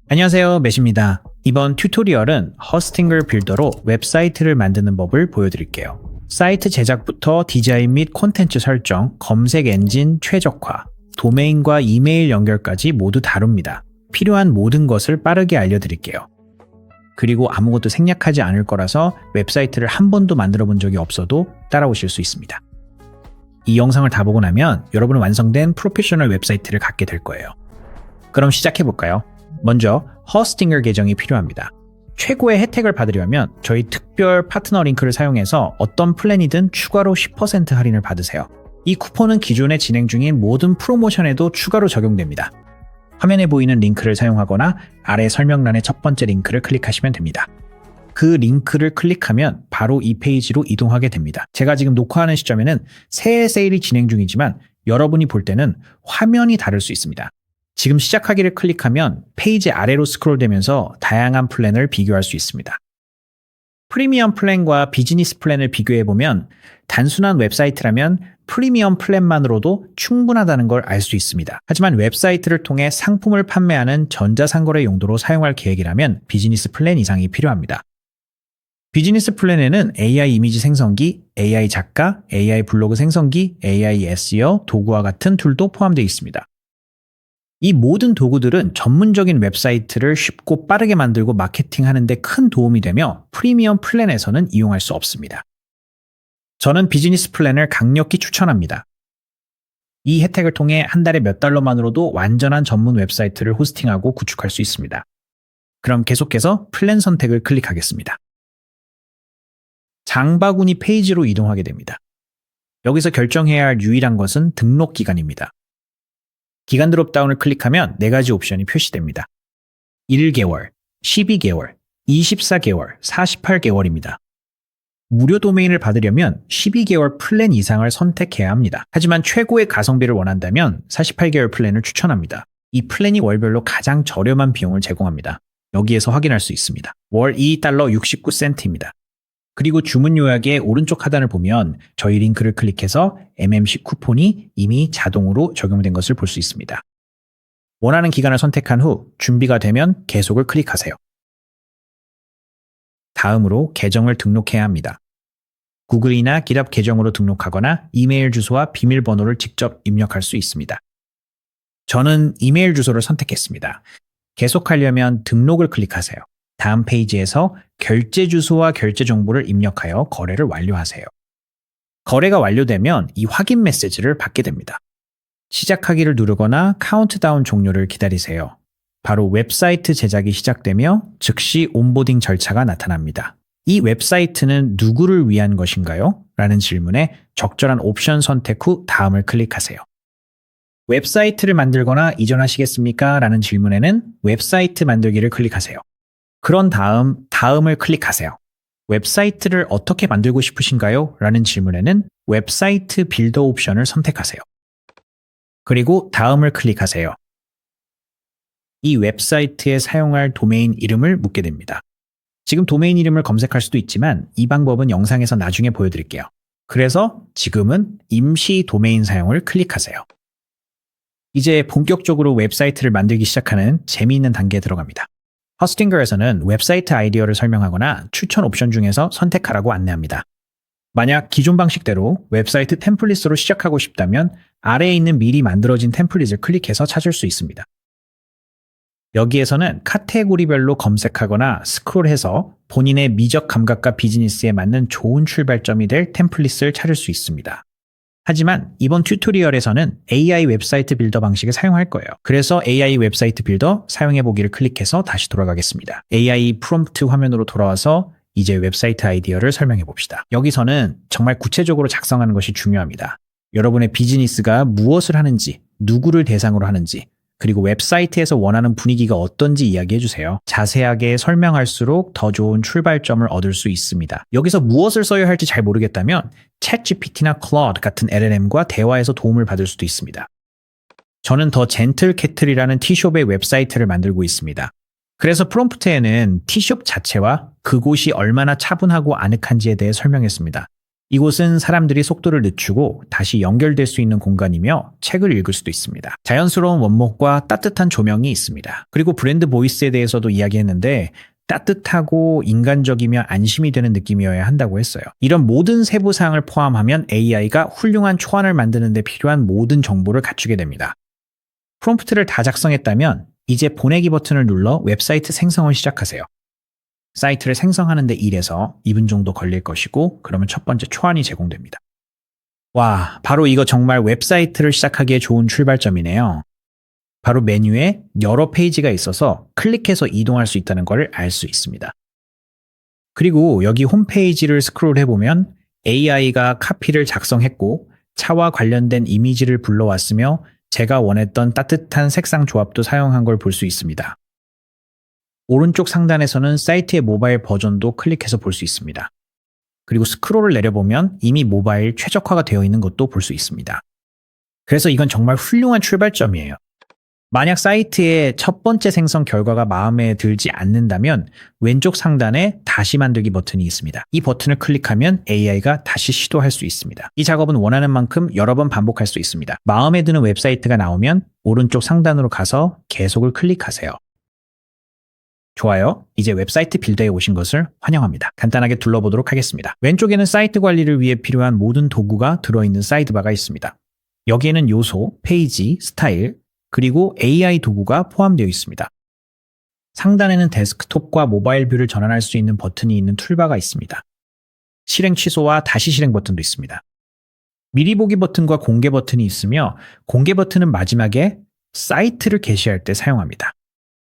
안녕하세요, 메시입니다. 이번 튜토리얼은 허스팅글 빌더로 웹사이트를 만드는 법을 보여드릴게요. 사이트 제작부터 디자인 및 콘텐츠 설정, 검색 엔진 최적화, 도메인과 이메일 연결까지 모두 다룹니다. 필요한 모든 것을 빠르게 알려드릴게요. 그리고 아무것도 생략하지 않을 거라서 웹사이트를 한 번도 만들어 본 적이 없어도 따라오실 수 있습니다. 이 영상을 다 보고 나면 여러분은 완성된 프로페셔널 웹사이트를 갖게 될 거예요. 그럼 시작해볼까요? 먼저 허스팅글 계정이 필요합니다. 최고의 혜택을 받으려면 저희 특별 파트너 링크를 사용해서 어떤 플랜이든 추가로 10% 할인을 받으세요. 이 쿠폰은 기존에 진행 중인 모든 프로모션에도 추가로 적용됩니다. 화면에 보이는 링크를 사용하거나 아래 설명란의 첫 번째 링크를 클릭하시면 됩니다. 그 링크를 클릭하면 바로 이 페이지로 이동하게 됩니다. 제가 지금 녹화하는 시점에는 새해 세일이 진행 중이지만 여러분이 볼 때는 화면이 다를 수 있습니다. 지금 시작하기를 클릭하면 페이지 아래로 스크롤되면서 다양한 플랜을 비교할 수 있습니다. 프리미엄 플랜과 비즈니스 플랜을 비교해보면 단순한 웹사이트라면 프리미엄 플랜만으로도 충분하다는 걸 알 수 있습니다. 하지만 웹사이트를 통해 상품을 판매하는 전자상거래 용도로 사용할 계획이라면 비즈니스 플랜 이상이 필요합니다. 비즈니스 플랜에는 AI 이미지 생성기, AI 작가, AI 블로그 생성기, AI SEO, 도구와 같은 툴도 포함되어 있습니다. 이 모든 도구들은 전문적인 웹사이트를 쉽고 빠르게 만들고 마케팅하는 데 큰 도움이 되며 프리미엄 플랜에서는 이용할 수 없습니다. 저는 비즈니스 플랜을 강력히 추천합니다. 이 혜택을 통해 한 달에 몇 달러만으로도 완전한 전문 웹사이트를 호스팅하고 구축할 수 있습니다. 그럼 계속해서 플랜 선택을 클릭하겠습니다. 장바구니 페이지로 이동하게 됩니다. 여기서 결정해야 할 유일한 것은 등록 기간입니다. 기간 드롭다운을 클릭하면 4가지 옵션이 표시됩니다. 1개월, 12개월, 24개월, 48개월입니다. 무료 도메인을 받으려면 12개월 플랜 이상을 선택해야 합니다. 하지만 최고의 가성비를 원한다면 48개월 플랜을 추천합니다. 이 플랜이 월별로 가장 저렴한 비용을 제공합니다. 여기에서 확인할 수 있습니다. 월 2.69센트입니다. 그리고 주문 요약의 오른쪽 하단을 보면 저희 링크를 클릭해서 MMC 쿠폰이 이미 자동으로 적용된 것을 볼 수 있습니다. 원하는 기간을 선택한 후 준비가 되면 계속을 클릭하세요. 다음으로 계정을 등록해야 합니다. 구글이나 GitHub 계정으로 등록하거나 이메일 주소와 비밀번호를 직접 입력할 수 있습니다. 저는 이메일 주소를 선택했습니다. 계속하려면 등록을 클릭하세요. 다음 페이지에서 결제 주소와 결제 정보를 입력하여 거래를 완료하세요. 거래가 완료되면 이 확인 메시지를 받게 됩니다. 시작하기를 누르거나 카운트다운 종료를 기다리세요. 바로 웹사이트 제작이 시작되며 즉시 온보딩 절차가 나타납니다. 이 웹사이트는 누구를 위한 것인가요? 라는 질문에 적절한 옵션 선택 후 다음을 클릭하세요. 웹사이트를 만들거나 이전하시겠습니까? 라는 질문에는 웹사이트 만들기를 클릭하세요. 그런 다음을 클릭하세요. 웹사이트를 어떻게 만들고 싶으신가요? 라는 질문에는 웹사이트 빌더 옵션을 선택하세요. 그리고 다음을 클릭하세요. 이 웹사이트에 사용할 도메인 이름을 묻게 됩니다. 지금 도메인 이름을 검색할 수도 있지만 이 방법은 영상에서 나중에 보여드릴게요. 그래서 지금은 임시 도메인 사용을 클릭하세요. 이제 본격적으로 웹사이트를 만들기 시작하는 재미있는 단계에 들어갑니다. 허스팅글에서는 웹사이트 아이디어를 설명하거나 추천 옵션 중에서 선택하라고 안내합니다. 만약 기존 방식대로 웹사이트 템플릿으로 시작하고 싶다면 아래에 있는 미리 만들어진 템플릿을 클릭해서 찾을 수 있습니다. 여기에서는 카테고리별로 검색하거나 스크롤해서 본인의 미적 감각과 비즈니스에 맞는 좋은 출발점이 될 템플릿을 찾을 수 있습니다. 하지만 이번 튜토리얼에서는 AI 웹사이트 빌더 방식을 사용할 거예요. 그래서 AI 웹사이트 빌더 사용해보기를 클릭해서 다시 돌아가겠습니다. AI 프롬프트 화면으로 돌아와서 이제 웹사이트 아이디어를 설명해 봅시다. 여기서는 정말 구체적으로 작성하는 것이 중요합니다. 여러분의 비즈니스가 무엇을 하는지, 누구를 대상으로 하는지, 그리고 웹사이트에서 원하는 분위기가 어떤지 이야기해 주세요. 자세하게 설명할수록 더 좋은 출발점을 얻을 수 있습니다. 여기서 무엇을 써야 할지 잘 모르겠다면 챗GPT나 Claude 같은 LLM과 대화해서 도움을 받을 수도 있습니다. 저는 더 젠틀캐틀이라는 티숍의 웹사이트를 만들고 있습니다. 그래서 프롬프트에는 티숍 자체와 그곳이 얼마나 차분하고 아늑한지에 대해 설명했습니다. 이곳은 사람들이 속도를 늦추고 다시 연결될 수 있는 공간이며 책을 읽을 수도 있습니다. 자연스러운 원목과 따뜻한 조명이 있습니다. 그리고 브랜드 보이스에 대해서도 이야기했는데 따뜻하고 인간적이며 안심이 되는 느낌이어야 한다고 했어요. 이런 모든 세부사항을 포함하면 AI가 훌륭한 초안을 만드는 데 필요한 모든 정보를 갖추게 됩니다. 프롬프트를 다 작성했다면 이제 보내기 버튼을 눌러 웹사이트 생성을 시작하세요. 사이트를 생성하는 데 1에서 2분 정도 걸릴 것이고 그러면 첫 번째 초안이 제공됩니다. 와, 바로 이거 정말 웹사이트를 시작하기에 좋은 출발점이네요. 바로 메뉴에 여러 페이지가 있어서 클릭해서 이동할 수 있다는 것을 알 수 있습니다. 그리고 여기 홈페이지를 스크롤 해보면 AI가 카피를 작성했고 차와 관련된 이미지를 불러왔으며 제가 원했던 따뜻한 색상 조합도 사용한 걸 볼 수 있습니다. 오른쪽 상단에서는 사이트의 모바일 버전도 클릭해서 볼 수 있습니다. 그리고 스크롤을 내려보면 이미 모바일 최적화가 되어 있는 것도 볼 수 있습니다. 그래서 이건 정말 훌륭한 출발점이에요. 만약 사이트의 첫 번째 생성 결과가 마음에 들지 않는다면 왼쪽 상단에 다시 만들기 버튼이 있습니다. 이 버튼을 클릭하면 AI가 다시 시도할 수 있습니다. 이 작업은 원하는 만큼 여러 번 반복할 수 있습니다. 마음에 드는 웹사이트가 나오면 오른쪽 상단으로 가서 계속을 클릭하세요. 좋아요. 이제 웹사이트 빌더에 오신 것을 환영합니다. 간단하게 둘러보도록 하겠습니다. 왼쪽에는 사이트 관리를 위해 필요한 모든 도구가 들어있는 사이드바가 있습니다. 여기에는 요소, 페이지, 스타일, 그리고 AI 도구가 포함되어 있습니다. 상단에는 데스크톱과 모바일 뷰를 전환할 수 있는 버튼이 있는 툴바가 있습니다. 실행 취소와 다시 실행 버튼도 있습니다. 미리 보기 버튼과 공개 버튼이 있으며 공개 버튼은 마지막에 사이트를 게시할 때 사용합니다.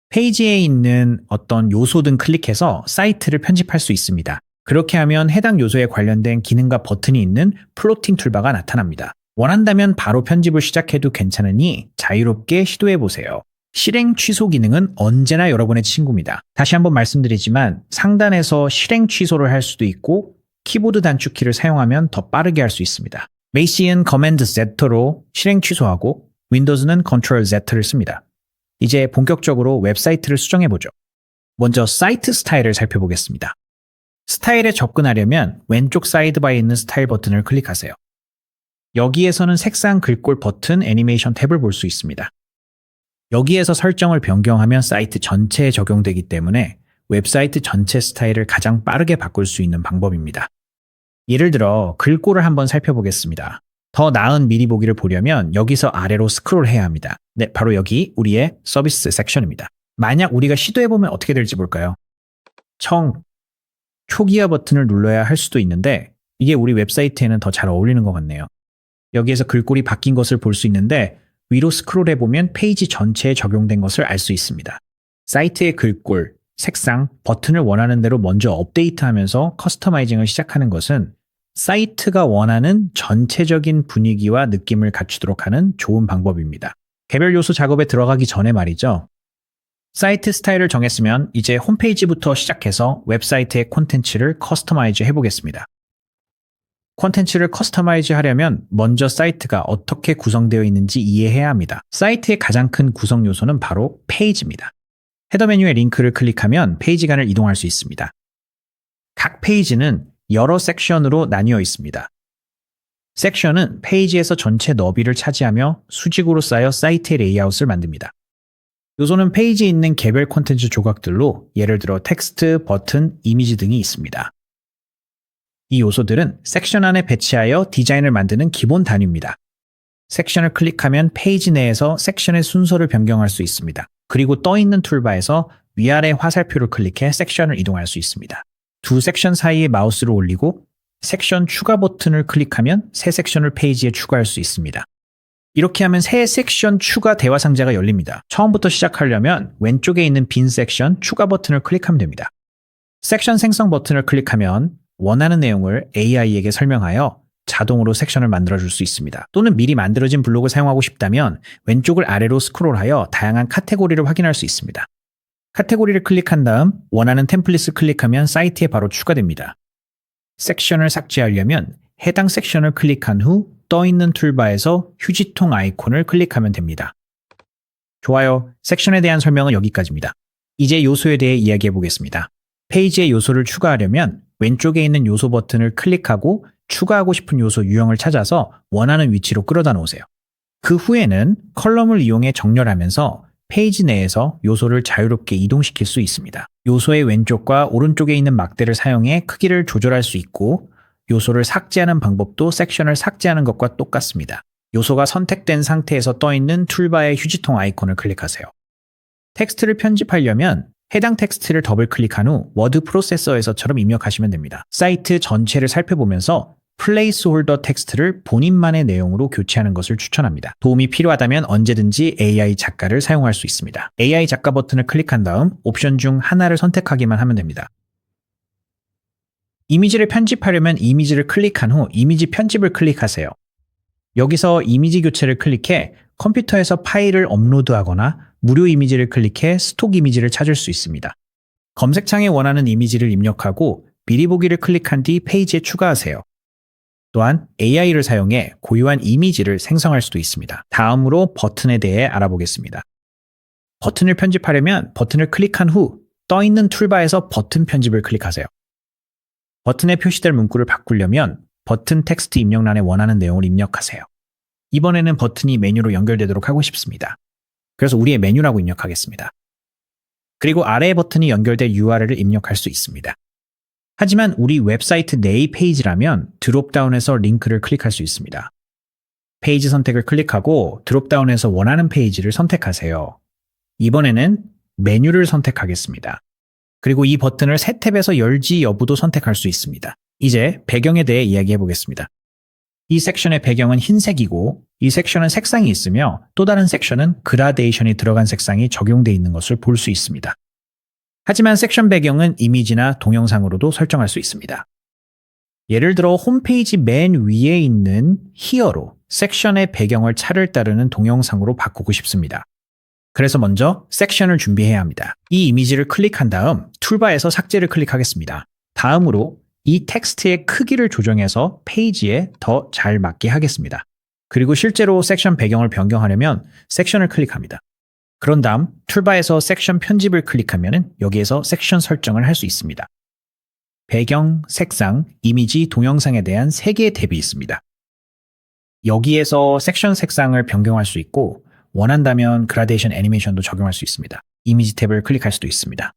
페이지에 있는 어떤 요소 등 클릭해서 사이트를 편집할 수 있습니다. 그렇게 하면 해당 요소에 관련된 기능과 버튼이 있는 플로팅 툴바가 나타납니다. 원한다면 바로 편집을 시작해도 괜찮으니 자유롭게 시도해보세요. 실행 취소 기능은 언제나 여러분의 친구입니다. 다시 한번 말씀드리지만 상단에서 실행 취소를 할 수도 있고 키보드 단축키를 사용하면 더 빠르게 할 수 있습니다. 메이시는 커맨드 Z로 실행 취소하고 윈도우즈는 컨트롤 Z를 씁니다. 이제 본격적으로 웹사이트를 수정해보죠. 먼저 사이트 스타일을 살펴보겠습니다. 스타일에 접근하려면 왼쪽 사이드바에 있는 스타일 버튼을 클릭하세요. 여기에서는 색상 글꼴 버튼 애니메이션 탭을 볼 수 있습니다. 여기에서 설정을 변경하면 사이트 전체에 적용되기 때문에 웹사이트 전체 스타일을 가장 빠르게 바꿀 수 있는 방법입니다. 예를 들어 글꼴을 한번 살펴보겠습니다. 더 나은 미리 보기를 보려면 여기서 아래로 스크롤해야 합니다. 네, 바로 여기 우리의 서비스 섹션입니다. 만약 우리가 시도해보면 어떻게 될지 볼까요? 초기화 버튼을 눌러야 할 수도 있는데 이게 우리 웹사이트에는 더 잘 어울리는 것 같네요. 여기에서 글꼴이 바뀐 것을 볼 수 있는데 위로 스크롤해보면 페이지 전체에 적용된 것을 알 수 있습니다. 사이트의 글꼴, 색상, 버튼을 원하는 대로 먼저 업데이트하면서 커스터마이징을 시작하는 것은 사이트가 원하는 전체적인 분위기와 느낌을 갖추도록 하는 좋은 방법입니다. 개별 요소 작업에 들어가기 전에 말이죠. 사이트 스타일을 정했으면 이제 홈페이지부터 시작해서 웹사이트의 콘텐츠를 커스터마이즈 해보겠습니다. 콘텐츠를 커스터마이즈 하려면 먼저 사이트가 어떻게 구성되어 있는지 이해해야 합니다. 사이트의 가장 큰 구성 요소는 바로 페이지입니다. 헤더 메뉴의 링크를 클릭하면 페이지 간을 이동할 수 있습니다. 각 페이지는 여러 섹션으로 나뉘어 있습니다. 섹션은 페이지에서 전체 너비를 차지하며 수직으로 쌓여 사이트의 레이아웃을 만듭니다. 요소는 페이지에 있는 개별 콘텐츠 조각들로 예를 들어 텍스트, 버튼, 이미지 등이 있습니다. 이 요소들은 섹션 안에 배치하여 디자인을 만드는 기본 단위입니다. 섹션을 클릭하면 페이지 내에서 섹션의 순서를 변경할 수 있습니다. 그리고 떠있는 툴바에서 위아래 화살표를 클릭해 섹션을 이동할 수 있습니다. 두 섹션 사이에 마우스를 올리고 섹션 추가 버튼을 클릭하면 새 섹션을 페이지에 추가할 수 있습니다. 이렇게 하면 새 섹션 추가 대화 상자가 열립니다. 처음부터 시작하려면 왼쪽에 있는 빈 섹션 추가 버튼을 클릭하면 됩니다. 섹션 생성 버튼을 클릭하면 원하는 내용을 AI에게 설명하여 자동으로 섹션을 만들어줄 수 있습니다. 또는 미리 만들어진 블록을 사용하고 싶다면 왼쪽을 아래로 스크롤하여 다양한 카테고리를 확인할 수 있습니다. 카테고리를 클릭한 다음 원하는 템플릿을 클릭하면 사이트에 바로 추가됩니다. 섹션을 삭제하려면 해당 섹션을 클릭한 후 떠있는 툴바에서 휴지통 아이콘을 클릭하면 됩니다. 좋아요. 섹션에 대한 설명은 여기까지입니다. 이제 요소에 대해 이야기해 보겠습니다. 페이지에 요소를 추가하려면 왼쪽에 있는 요소 버튼을 클릭하고 추가하고 싶은 요소 유형을 찾아서 원하는 위치로 끌어다 놓으세요. 그 후에는 컬럼을 이용해 정렬하면서 페이지 내에서 요소를 자유롭게 이동시킬 수 있습니다. 요소의 왼쪽과 오른쪽에 있는 막대를 사용해 크기를 조절할 수 있고 요소를 삭제하는 방법도 섹션을 삭제하는 것과 똑같습니다. 요소가 선택된 상태에서 떠있는 툴바의 휴지통 아이콘을 클릭하세요. 텍스트를 편집하려면 해당 텍스트를 더블 클릭한 후 워드 프로세서에서처럼 입력하시면 됩니다. 사이트 전체를 살펴보면서 플레이스홀더 텍스트를 본인만의 내용으로 교체하는 것을 추천합니다. 도움이 필요하다면 언제든지 AI 작가를 사용할 수 있습니다. AI 작가 버튼을 클릭한 다음 옵션 중 하나를 선택하기만 하면 됩니다. 이미지를 편집하려면 이미지를 클릭한 후 이미지 편집을 클릭하세요. 여기서 이미지 교체를 클릭해 컴퓨터에서 파일을 업로드하거나 무료 이미지를 클릭해 스톡 이미지를 찾을 수 있습니다. 검색창에 원하는 이미지를 입력하고 미리 보기를 클릭한 뒤 페이지에 추가하세요. 또한 AI를 사용해 고유한 이미지를 생성할 수도 있습니다. 다음으로 버튼에 대해 알아보겠습니다. 버튼을 편집하려면 버튼을 클릭한 후 떠있는 툴바에서 버튼 편집을 클릭하세요. 버튼에 표시될 문구를 바꾸려면 버튼 텍스트 입력란에 원하는 내용을 입력하세요. 이번에는 버튼이 메뉴로 연결되도록 하고 싶습니다. 그래서 우리의 메뉴라고 입력하겠습니다. 그리고 아래의 버튼이 연결될 URL을 입력할 수 있습니다. 하지만 우리 웹사이트 내의 페이지라면 드롭다운에서 링크를 클릭할 수 있습니다. 페이지 선택을 클릭하고 드롭다운에서 원하는 페이지를 선택하세요. 이번에는 메뉴를 선택하겠습니다. 그리고 이 버튼을 새 탭에서 열지 여부도 선택할 수 있습니다. 이제 배경에 대해 이야기해 보겠습니다. 이 섹션의 배경은 흰색이고 이 섹션은 색상이 있으며 또 다른 섹션은 그라데이션이 들어간 색상이 적용되어 있는 것을 볼 수 있습니다. 하지만 섹션 배경은 이미지나 동영상으로도 설정할 수 있습니다. 예를 들어 홈페이지 맨 위에 있는 Here로 섹션의 배경을 차를 따르는 동영상으로 바꾸고 싶습니다. 그래서 먼저 섹션을 준비해야 합니다. 이 이미지를 클릭한 다음 툴바에서 삭제를 클릭하겠습니다. 다음으로 이 텍스트의 크기를 조정해서 페이지에 더 잘 맞게 하겠습니다. 그리고 실제로 섹션 배경을 변경하려면 섹션을 클릭합니다. 그런 다음 툴바에서 섹션 편집을 클릭하면 여기에서 섹션 설정을 할 수 있습니다. 배경, 색상, 이미지, 동영상에 대한 3개의 탭이 있습니다. 여기에서 섹션 색상을 변경할 수 있고 원한다면 그라데이션 애니메이션도 적용할 수 있습니다. 이미지 탭을 클릭할 수도 있습니다.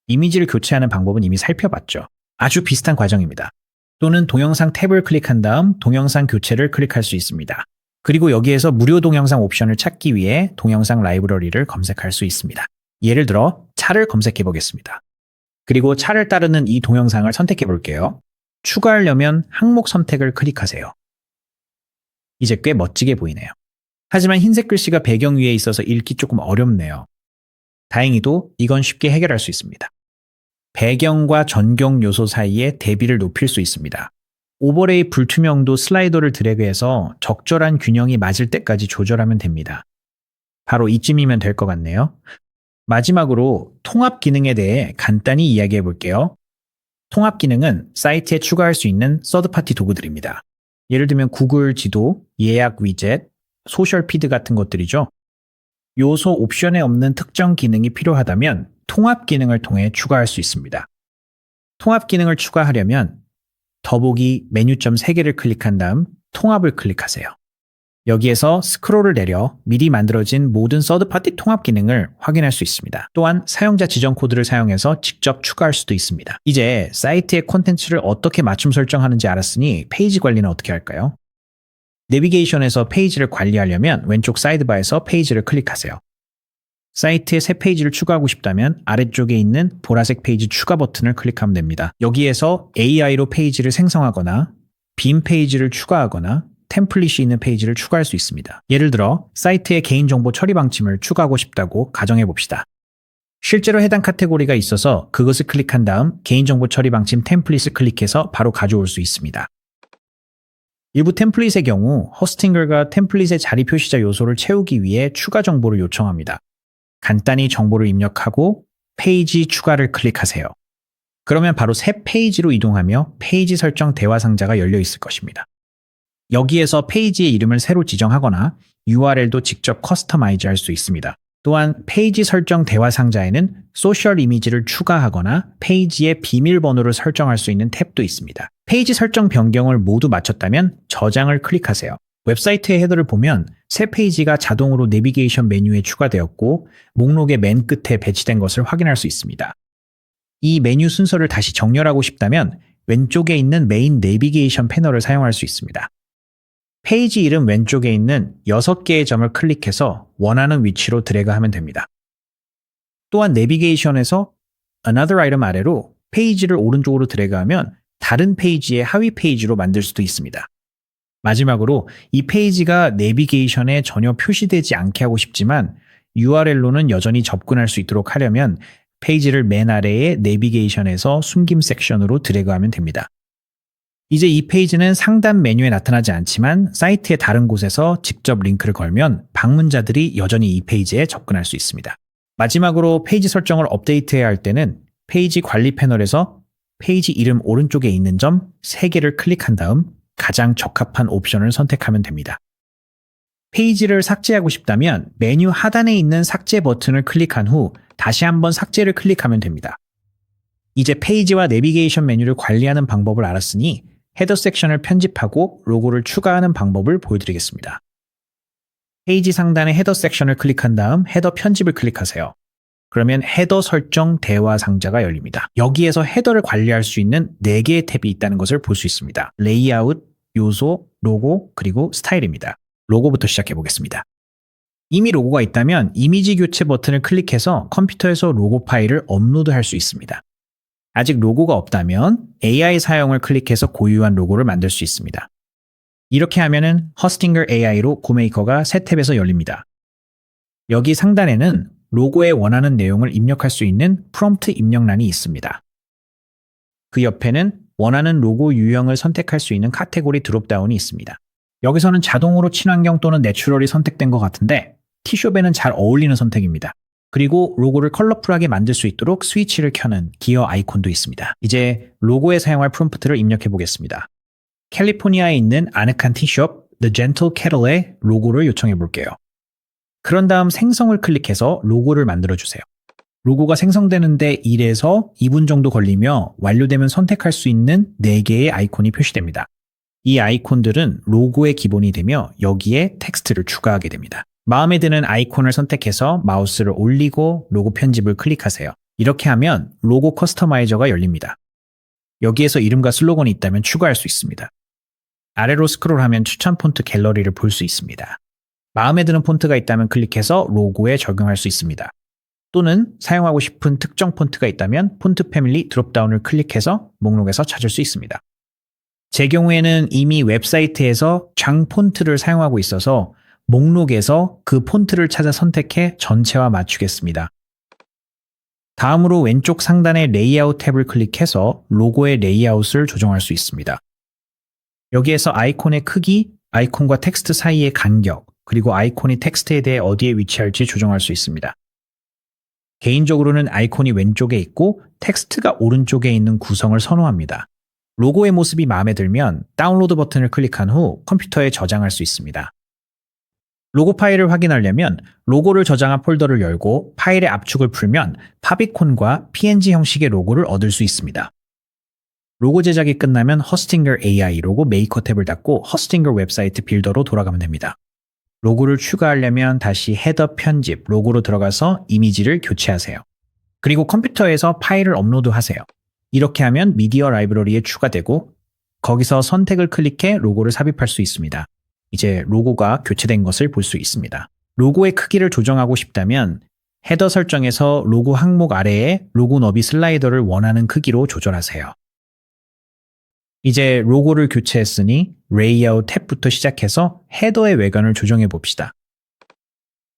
이미지를 교체하는 방법은 이미 살펴봤죠. 아주 비슷한 과정입니다. 또는 동영상 탭을 클릭한 다음 동영상 교체를 클릭할 수 있습니다. 그리고 여기에서 무료 동영상 옵션을 찾기 위해 동영상 라이브러리를 검색할 수 있습니다. 예를 들어 차를 검색해 보겠습니다. 그리고 차를 따르는 이 동영상을 선택해 볼게요. 추가하려면 항목 선택을 클릭하세요. 이제 꽤 멋지게 보이네요. 하지만 흰색 글씨가 배경 위에 있어서 읽기 조금 어렵네요. 다행히도 이건 쉽게 해결할 수 있습니다. 배경과 전경 요소 사이에 대비를 높일 수 있습니다. 오버레이 불투명도 슬라이더를 드래그해서 적절한 균형이 맞을 때까지 조절하면 됩니다. 바로 이쯤이면 될 것 같네요. 마지막으로 통합 기능에 대해 간단히 이야기해 볼게요. 통합 기능은 사이트에 추가할 수 있는 서드파티 도구들입니다. 예를 들면 구글 지도, 예약 위젯, 소셜 피드 같은 것들이죠. 요소 옵션에 없는 특정 기능이 필요하다면 통합 기능을 통해 추가할 수 있습니다. 통합 기능을 추가하려면 더보기 메뉴점 3개를 클릭한 다음 통합을 클릭하세요. 여기에서 스크롤을 내려 미리 만들어진 모든 서드파티 통합 기능을 확인할 수 있습니다. 또한 사용자 지정 코드를 사용해서 직접 추가할 수도 있습니다. 이제 사이트의 콘텐츠를 어떻게 맞춤 설정하는지 알았으니 페이지 관리는 어떻게 할까요? 내비게이션에서 페이지를 관리하려면 왼쪽 사이드바에서 페이지를 클릭하세요. 사이트에 새 페이지를 추가하고 싶다면 아래쪽에 있는 보라색 페이지 추가 버튼을 클릭하면 됩니다. 여기에서 AI로 페이지를 생성하거나 빈 페이지를 추가하거나 템플릿이 있는 페이지를 추가할 수 있습니다. 예를 들어 사이트에 개인정보 처리 방침을 추가하고 싶다고 가정해 봅시다. 실제로 해당 카테고리가 있어서 그것을 클릭한 다음 개인정보 처리 방침 템플릿을 클릭해서 바로 가져올 수 있습니다. 일부 템플릿의 경우 호스팅글과 템플릿의 자리 표시자 요소를 채우기 위해 추가 정보를 요청합니다. 간단히 정보를 입력하고 페이지 추가를 클릭하세요. 그러면 바로 새 페이지로 이동하며 페이지 설정 대화 상자가 열려 있을 것입니다. 여기에서 페이지의 이름을 새로 지정하거나 URL도 직접 커스터마이즈 할 수 있습니다. 또한 페이지 설정 대화 상자에는 소셜 이미지를 추가하거나 페이지의 비밀번호를 설정할 수 있는 탭도 있습니다. 페이지 설정 변경을 모두 마쳤다면 저장을 클릭하세요. 웹사이트의 헤더를 보면 새 페이지가 자동으로 내비게이션 메뉴에 추가되었고 목록의 맨 끝에 배치된 것을 확인할 수 있습니다. 이 메뉴 순서를 다시 정렬하고 싶다면 왼쪽에 있는 메인 내비게이션 패널을 사용할 수 있습니다. 페이지 이름 왼쪽에 있는 6개의 점을 클릭해서 원하는 위치로 드래그하면 됩니다. 또한 내비게이션에서 Another Item 아래로 페이지를 오른쪽으로 드래그하면 다른 페이지의 하위 페이지로 만들 수도 있습니다. 마지막으로 이 페이지가 내비게이션에 전혀 표시되지 않게 하고 싶지만 URL로는 여전히 접근할 수 있도록 하려면 페이지를 맨 아래의 내비게이션에서 숨김 섹션으로 드래그하면 됩니다. 이제 이 페이지는 상단 메뉴에 나타나지 않지만 사이트의 다른 곳에서 직접 링크를 걸면 방문자들이 여전히 이 페이지에 접근할 수 있습니다. 마지막으로 페이지 설정을 업데이트해야 할 때는 페이지 관리 패널에서 페이지 이름 오른쪽에 있는 점 3개를 클릭한 다음 가장 적합한 옵션을 선택하면 됩니다. 페이지를 삭제하고 싶다면 메뉴 하단에 있는 삭제 버튼을 클릭한 후 다시 한번 삭제를 클릭하면 됩니다. 이제 페이지와 내비게이션 메뉴를 관리하는 방법을 알았으니 헤더 섹션을 편집하고 로고를 추가하는 방법을 보여드리겠습니다. 페이지 상단의 헤더 섹션을 클릭한 다음 헤더 편집을 클릭하세요. 그러면 헤더 설정 대화 상자가 열립니다. 여기에서 헤더를 관리할 수 있는 4개의 탭이 있다는 것을 볼 수 있습니다. 레이아웃, 요소, 로고, 그리고 스타일입니다. 로고부터 시작해 보겠습니다. 이미 로고가 있다면 이미지 교체 버튼을 클릭해서 컴퓨터에서 로고 파일을 업로드할 수 있습니다. 아직 로고가 없다면 AI 사용을 클릭해서 고유한 로고를 만들 수 있습니다. 이렇게 하면은 허스팅글 AI로 고메이커가 새 탭에서 열립니다. 여기 상단에는 로고에 원하는 내용을 입력할 수 있는 프롬프트 입력란이 있습니다. 그 옆에는 원하는 로고 유형을 선택할 수 있는 카테고리 드롭다운이 있습니다. 여기서는 자동으로 친환경 또는 내추럴이 선택된 것 같은데 티숍에는 잘 어울리는 선택입니다. 그리고 로고를 컬러풀하게 만들 수 있도록 스위치를 켜는 기어 아이콘도 있습니다. 이제 로고에 사용할 프롬프트를 입력해 보겠습니다. 캘리포니아에 있는 아늑한 티숍 The Gentle Kettle의 로고를 요청해 볼게요. 그런 다음 생성을 클릭해서 로고를 만들어 주세요. 로고가 생성되는데 1에서 2분 정도 걸리며 완료되면 선택할 수 있는 4개의 아이콘이 표시됩니다. 이 아이콘들은 로고의 기본이 되며 여기에 텍스트를 추가하게 됩니다. 마음에 드는 아이콘을 선택해서 마우스를 올리고 로고 편집을 클릭하세요. 이렇게 하면 로고 커스터마이저가 열립니다. 여기에서 이름과 슬로건이 있다면 추가할 수 있습니다. 아래로 스크롤하면 추천 폰트 갤러리를 볼 수 있습니다. 마음에 드는 폰트가 있다면 클릭해서 로고에 적용할 수 있습니다. 또는 사용하고 싶은 특정 폰트가 있다면 폰트 패밀리 드롭다운을 클릭해서 목록에서 찾을 수 있습니다. 제 경우에는 이미 웹사이트에서 장 폰트를 사용하고 있어서 목록에서 그 폰트를 찾아 선택해 전체와 맞추겠습니다. 다음으로 왼쪽 상단의 레이아웃 탭을 클릭해서 로고의 레이아웃을 조정할 수 있습니다. 여기에서 아이콘의 크기, 아이콘과 텍스트 사이의 간격, 그리고 아이콘이 텍스트에 대해 어디에 위치할지 조정할 수 있습니다. 개인적으로는 아이콘이 왼쪽에 있고 텍스트가 오른쪽에 있는 구성을 선호합니다. 로고의 모습이 마음에 들면 다운로드 버튼을 클릭한 후 컴퓨터에 저장할 수 있습니다. 로고 파일을 확인하려면 로고를 저장한 폴더를 열고 파일의 압축을 풀면 파비콘과 PNG 형식의 로고를 얻을 수 있습니다. 로고 제작이 끝나면 허스팅글 AI 로고 메이커 탭을 닫고 허스팅글 웹사이트 빌더로 돌아가면 됩니다. 로고를 추가하려면 다시 헤더 편집, 로고로 들어가서 이미지를 교체하세요. 그리고 컴퓨터에서 파일을 업로드하세요. 이렇게 하면 미디어 라이브러리에 추가되고 거기서 선택을 클릭해 로고를 삽입할 수 있습니다. 이제 로고가 교체된 것을 볼 수 있습니다. 로고의 크기를 조정하고 싶다면 헤더 설정에서 로고 항목 아래에 로고 너비 슬라이더를 원하는 크기로 조절하세요. 이제 로고를 교체했으니 레이아웃 탭부터 시작해서 헤더의 외관을 조정해 봅시다.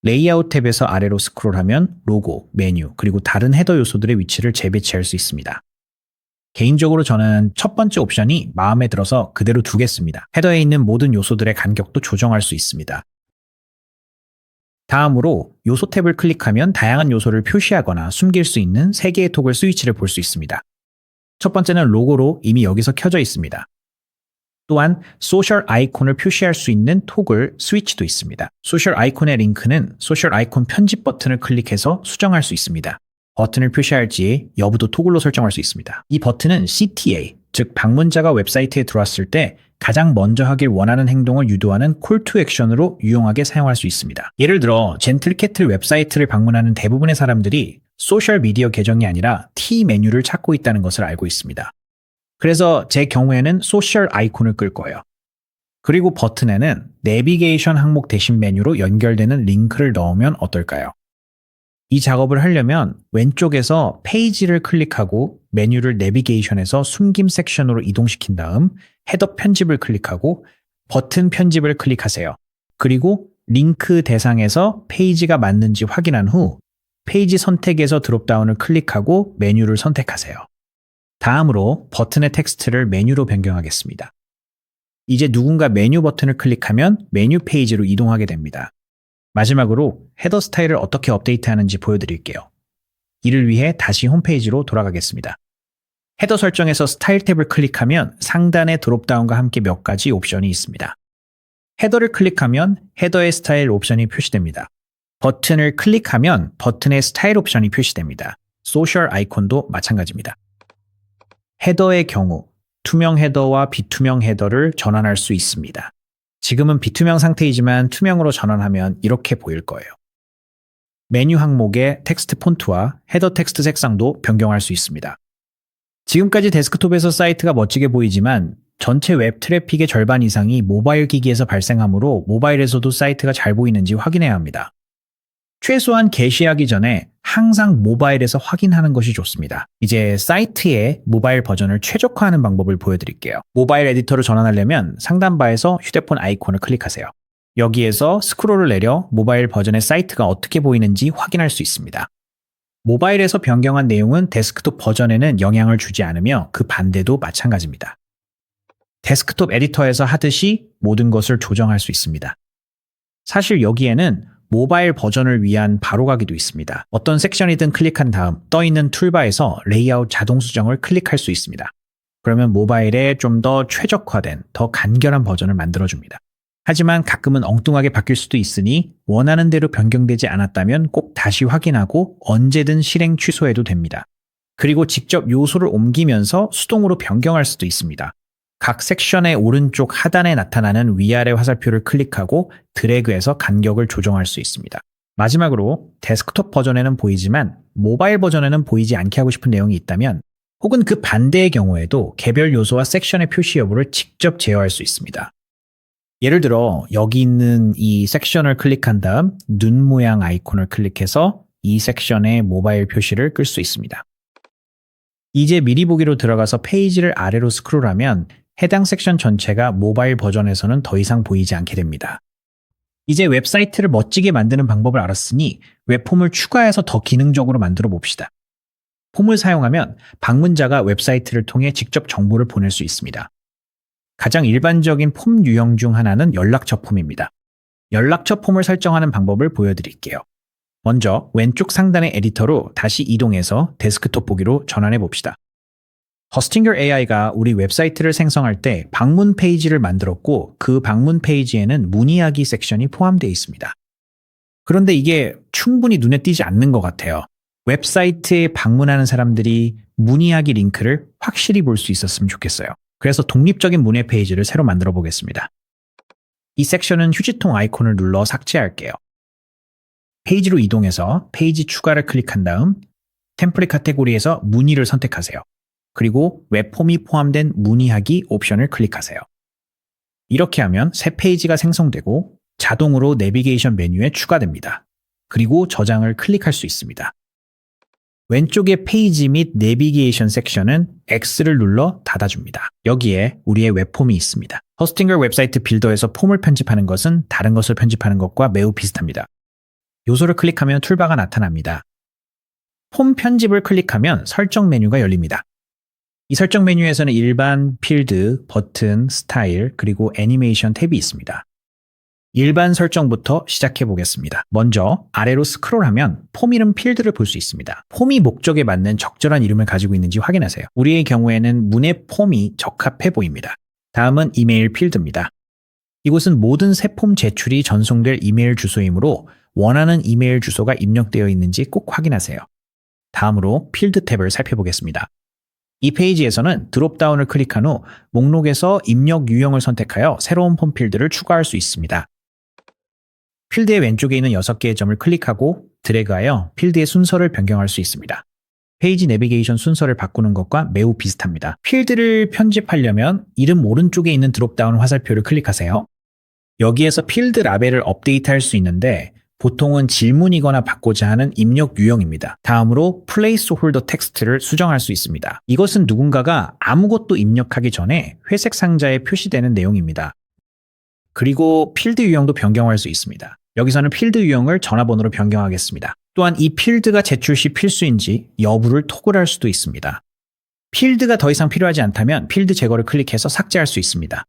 레이아웃 탭에서 아래로 스크롤하면 로고, 메뉴, 그리고 다른 헤더 요소들의 위치를 재배치할 수 있습니다. 개인적으로 저는 첫 번째 옵션이 마음에 들어서 그대로 두겠습니다. 헤더에 있는 모든 요소들의 간격도 조정할 수 있습니다. 다음으로 요소 탭을 클릭하면 다양한 요소를 표시하거나 숨길 수 있는 3개의 토글 스위치를 볼 수 있습니다. 첫 번째는 로고로 이미 여기서 켜져 있습니다. 또한 소셜 아이콘을 표시할 수 있는 토글 스위치도 있습니다. 소셜 아이콘의 링크는 소셜 아이콘 편집 버튼을 클릭해서 수정할 수 있습니다. 버튼을 표시할지 여부도 토글로 설정할 수 있습니다. 이 버튼은 CTA, 즉 방문자가 웹사이트에 들어왔을 때 가장 먼저 하길 원하는 행동을 유도하는 콜 투 액션으로 유용하게 사용할 수 있습니다. 예를 들어 젠틀캐틀 웹사이트를 방문하는 대부분의 사람들이 소셜 미디어 계정이 아니라 T 메뉴를 찾고 있다는 것을 알고 있습니다. 그래서 제 경우에는 소셜 아이콘을 끌 거예요. 그리고 버튼에는 내비게이션 항목 대신 메뉴로 연결되는 링크를 넣으면 어떨까요? 이 작업을 하려면 왼쪽에서 페이지를 클릭하고 메뉴를 내비게이션에서 숨김 섹션으로 이동시킨 다음 헤더 편집을 클릭하고 버튼 편집을 클릭하세요. 그리고 링크 대상에서 페이지가 맞는지 확인한 후 페이지 선택에서 드롭다운을 클릭하고 메뉴를 선택하세요. 다음으로 버튼의 텍스트를 메뉴로 변경하겠습니다. 이제 누군가 메뉴 버튼을 클릭하면 메뉴 페이지로 이동하게 됩니다. 마지막으로 헤더 스타일을 어떻게 업데이트하는지 보여드릴게요. 이를 위해 다시 홈페이지로 돌아가겠습니다. 헤더 설정에서 스타일 탭을 클릭하면 상단에 드롭다운과 함께 몇 가지 옵션이 있습니다. 헤더를 클릭하면 헤더의 스타일 옵션이 표시됩니다. 버튼을 클릭하면 버튼의 스타일 옵션이 표시됩니다. 소셜 아이콘도 마찬가지입니다. 헤더의 경우 투명 헤더와 비투명 헤더를 전환할 수 있습니다. 지금은 비투명 상태이지만 투명으로 전환하면 이렇게 보일 거예요. 메뉴 항목의 텍스트 폰트와 헤더 텍스트 색상도 변경할 수 있습니다. 지금까지 데스크톱에서 사이트가 멋지게 보이지만 전체 웹 트래픽의 절반 이상이 모바일 기기에서 발생하므로 모바일에서도 사이트가 잘 보이는지 확인해야 합니다. 최소한 게시하기 전에 항상 모바일에서 확인하는 것이 좋습니다. 이제 사이트의 모바일 버전을 최적화하는 방법을 보여드릴게요. 모바일 에디터로 전환하려면 상단바에서 휴대폰 아이콘을 클릭하세요. 여기에서 스크롤을 내려 모바일 버전의 사이트가 어떻게 보이는지 확인할 수 있습니다. 모바일에서 변경한 내용은 데스크톱 버전에는 영향을 주지 않으며 그 반대도 마찬가지입니다. 데스크톱 에디터에서 하듯이 모든 것을 조정할 수 있습니다. 사실 여기에는 모바일 버전을 위한 바로가기도 있습니다. 어떤 섹션이든 클릭한 다음 떠있는 툴바에서 레이아웃 자동 수정을 클릭할 수 있습니다. 그러면 모바일에 좀 더 최적화된, 더 간결한 버전을 만들어줍니다. 하지만 가끔은 엉뚱하게 바뀔 수도 있으니 원하는 대로 변경되지 않았다면 꼭 다시 확인하고 언제든 실행 취소해도 됩니다. 그리고 직접 요소를 옮기면서 수동으로 변경할 수도 있습니다. 각 섹션의 오른쪽 하단에 나타나는 위아래 화살표를 클릭하고 드래그해서 간격을 조정할 수 있습니다. 마지막으로 데스크톱 버전에는 보이지만 모바일 버전에는 보이지 않게 하고 싶은 내용이 있다면 혹은 그 반대의 경우에도 개별 요소와 섹션의 표시 여부를 직접 제어할 수 있습니다. 예를 들어 여기 있는 이 섹션을 클릭한 다음 눈 모양 아이콘을 클릭해서 이 섹션의 모바일 표시를 끌 수 있습니다. 이제 미리 보기로 들어가서 페이지를 아래로 스크롤하면 해당 섹션 전체가 모바일 버전에서는 더 이상 보이지 않게 됩니다. 이제 웹사이트를 멋지게 만드는 방법을 알았으니 웹폼을 추가해서 더 기능적으로 만들어 봅시다. 폼을 사용하면 방문자가 웹사이트를 통해 직접 정보를 보낼 수 있습니다. 가장 일반적인 폼 유형 중 하나는 연락처 폼입니다. 연락처 폼을 설정하는 방법을 보여드릴게요. 먼저 왼쪽 상단의 에디터로 다시 이동해서 데스크톱 보기로 전환해 봅시다. 허스팅글 AI가 우리 웹사이트를 생성할 때 방문 페이지를 만들었고 그 방문 페이지에는 문의하기 섹션이 포함되어 있습니다. 그런데 이게 충분히 눈에 띄지 않는 것 같아요. 웹사이트에 방문하는 사람들이 문의하기 링크를 확실히 볼 수 있었으면 좋겠어요. 그래서 독립적인 문의 페이지를 새로 만들어 보겠습니다. 이 섹션은 휴지통 아이콘을 눌러 삭제할게요. 페이지로 이동해서 페이지 추가를 클릭한 다음 템플릿 카테고리에서 문의를 선택하세요. 그리고 웹폼이 포함된 문의하기 옵션을 클릭하세요. 이렇게 하면 새 페이지가 생성되고 자동으로 내비게이션 메뉴에 추가됩니다. 그리고 저장을 클릭할 수 있습니다. 왼쪽의 페이지 및 내비게이션 섹션은 X를 눌러 닫아줍니다. 여기에 우리의 웹폼이 있습니다. 허스팅글 웹사이트 빌더에서 폼을 편집하는 것은 다른 것을 편집하는 것과 매우 비슷합니다. 요소를 클릭하면 툴바가 나타납니다. 폼 편집을 클릭하면 설정 메뉴가 열립니다. 이 설정 메뉴에서는 일반, 필드, 버튼, 스타일, 그리고 애니메이션 탭이 있습니다. 일반 설정부터 시작해 보겠습니다. 먼저 아래로 스크롤하면 폼 이름 필드를 볼 수 있습니다. 폼이 목적에 맞는 적절한 이름을 가지고 있는지 확인하세요. 우리의 경우에는 문의 폼이 적합해 보입니다. 다음은 이메일 필드입니다. 이곳은 모든 새 폼 제출이 전송될 이메일 주소이므로 원하는 이메일 주소가 입력되어 있는지 꼭 확인하세요. 다음으로 필드 탭을 살펴보겠습니다. 이 페이지에서는 드롭다운을 클릭한 후 목록에서 입력 유형을 선택하여 새로운 폼 필드를 추가할 수 있습니다. 필드의 왼쪽에 있는 6개의 점을 클릭하고 드래그하여 필드의 순서를 변경할 수 있습니다. 페이지 내비게이션 순서를 바꾸는 것과 매우 비슷합니다. 필드를 편집하려면 이름 오른쪽에 있는 드롭다운 화살표를 클릭하세요. 여기에서 필드 라벨을 업데이트할 수 있는데 보통은 질문이거나 받고자 하는 입력 유형입니다. 다음으로 플레이스홀더 텍스트를 수정할 수 있습니다. 이것은 누군가가 아무것도 입력하기 전에 회색 상자에 표시되는 내용입니다. 그리고 필드 유형도 변경할 수 있습니다. 여기서는 필드 유형을 전화번호로 변경하겠습니다. 또한 이 필드가 제출 시 필수인지 여부를 토글할 수도 있습니다. 필드가 더 이상 필요하지 않다면 필드 제거를 클릭해서 삭제할 수 있습니다.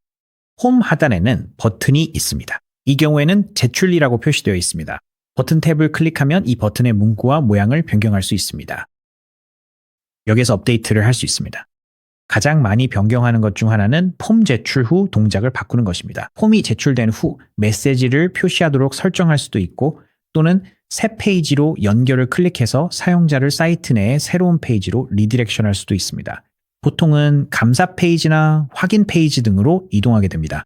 홈 하단에는 버튼이 있습니다. 이 경우에는 제출이라고 표시되어 있습니다. 버튼 탭을 클릭하면 이 버튼의 문구와 모양을 변경할 수 있습니다. 여기서 업데이트를 할 수 있습니다. 가장 많이 변경하는 것 중 하나는 폼 제출 후 동작을 바꾸는 것입니다. 폼이 제출된 후 메시지를 표시하도록 설정할 수도 있고 또는 새 페이지로 연결을 클릭해서 사용자를 사이트 내에 새로운 페이지로 리디렉션할 수도 있습니다. 보통은 감사 페이지나 확인 페이지 등으로 이동하게 됩니다.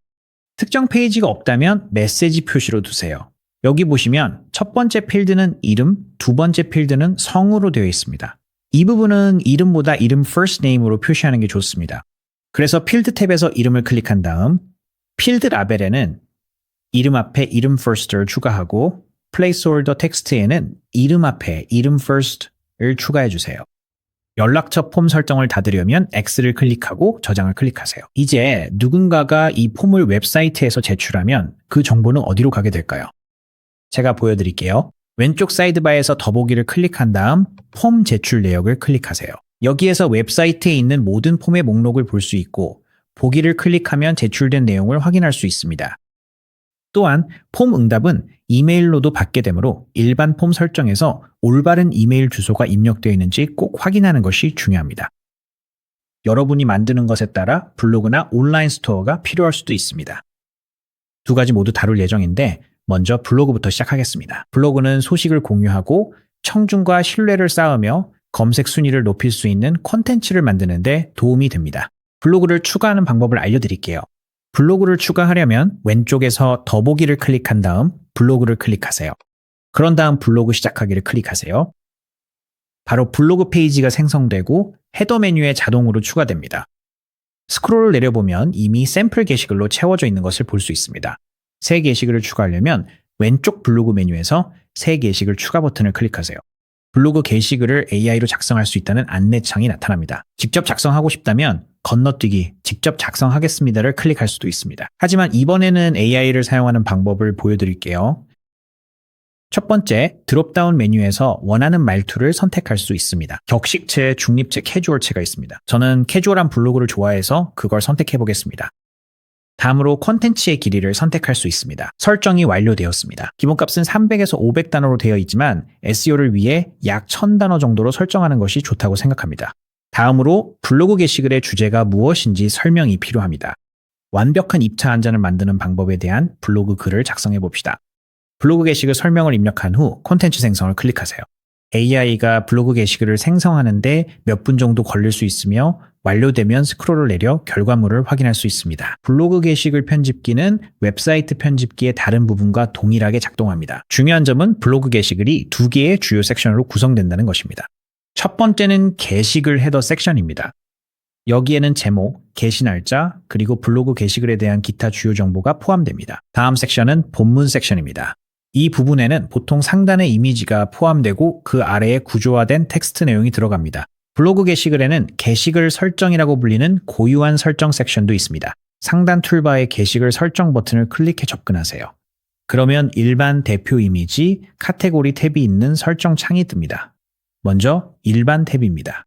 특정 페이지가 없다면 메시지 표시로 두세요. 여기 보시면 첫 번째 필드는 이름, 두 번째 필드는 성으로 되어 있습니다. 이 부분은 이름보다 이름 first name으로 표시하는 게 좋습니다. 그래서 필드 탭에서 이름을 클릭한 다음 필드 라벨에는 이름 앞에 이름 first를 추가하고 placeholder 텍스트에는 이름 앞에 이름 first를 추가해 주세요. 연락처 폼 설정을 닫으려면 X를 클릭하고 저장을 클릭하세요. 이제 누군가가 이 폼을 웹사이트에서 제출하면 그 정보는 어디로 가게 될까요? 제가 보여드릴게요. 왼쪽 사이드바에서 더보기를 클릭한 다음 폼 제출 내역을 클릭하세요. 여기에서 웹사이트에 있는 모든 폼의 목록을 볼 수 있고 보기를 클릭하면 제출된 내용을 확인할 수 있습니다. 또한 폼 응답은 이메일로도 받게 되므로 일반 폼 설정에서 올바른 이메일 주소가 입력되어 있는지 꼭 확인하는 것이 중요합니다. 여러분이 만드는 것에 따라 블로그나 온라인 스토어가 필요할 수도 있습니다. 두 가지 모두 다룰 예정인데 먼저 블로그부터 시작하겠습니다. 블로그는 소식을 공유하고 청중과 신뢰를 쌓으며 검색 순위를 높일 수 있는 콘텐츠를 만드는 데 도움이 됩니다. 블로그를 추가하는 방법을 알려드릴게요. 블로그를 추가하려면 왼쪽에서 더보기를 클릭한 다음 블로그를 클릭하세요. 그런 다음 블로그 시작하기를 클릭하세요. 바로 블로그 페이지가 생성되고 헤더 메뉴에 자동으로 추가됩니다. 스크롤을 내려보면 이미 샘플 게시글로 채워져 있는 것을 볼 수 있습니다. 새 게시글을 추가하려면 왼쪽 블로그 메뉴에서 새 게시글 추가 버튼을 클릭하세요. 블로그 게시글을 AI로 작성할 수 있다는 안내창이 나타납니다. 직접 작성하고 싶다면 건너뛰기, 직접 작성하겠습니다를 클릭할 수도 있습니다. 하지만 이번에는 AI를 사용하는 방법을 보여드릴게요. 첫 번째, 드롭다운 메뉴에서 원하는 말투를 선택할 수 있습니다. 격식체, 중립체, 캐주얼체가 있습니다. 저는 캐주얼한 블로그를 좋아해서 그걸 선택해 보겠습니다. 다음으로 콘텐츠의 길이를 선택할 수 있습니다. 설정이 완료되었습니다. 기본값은 300에서 500단어로 되어 있지만 SEO를 위해 약 1000단어 정도로 설정하는 것이 좋다고 생각합니다. 다음으로 블로그 게시글의 주제가 무엇인지 설명이 필요합니다. 완벽한 입차 한전을 만드는 방법에 대한 블로그 글을 작성해 봅시다. 블로그 게시글 설명을 입력한 후 콘텐츠 생성을 클릭하세요. AI가 블로그 게시글을 생성하는데 몇 분 정도 걸릴 수 있으며 완료되면 스크롤을 내려 결과물을 확인할 수 있습니다. 블로그 게시글 편집기는 웹사이트 편집기의 다른 부분과 동일하게 작동합니다. 중요한 점은 블로그 게시글이 두 개의 주요 섹션으로 구성된다는 것입니다. 첫 번째는 게시글 헤더 섹션입니다. 여기에는 제목, 게시 날짜, 그리고 블로그 게시글에 대한 기타 주요 정보가 포함됩니다. 다음 섹션은 본문 섹션입니다. 이 부분에는 보통 상단에 이미지가 포함되고 그 아래에 구조화된 텍스트 내용이 들어갑니다. 블로그 게시글에는 게시글 설정이라고 불리는 고유한 설정 섹션도 있습니다. 상단 툴바의 게시글 설정 버튼을 클릭해 접근하세요. 그러면 일반 대표 이미지, 카테고리 탭이 있는 설정 창이 뜹니다. 먼저 일반 탭입니다.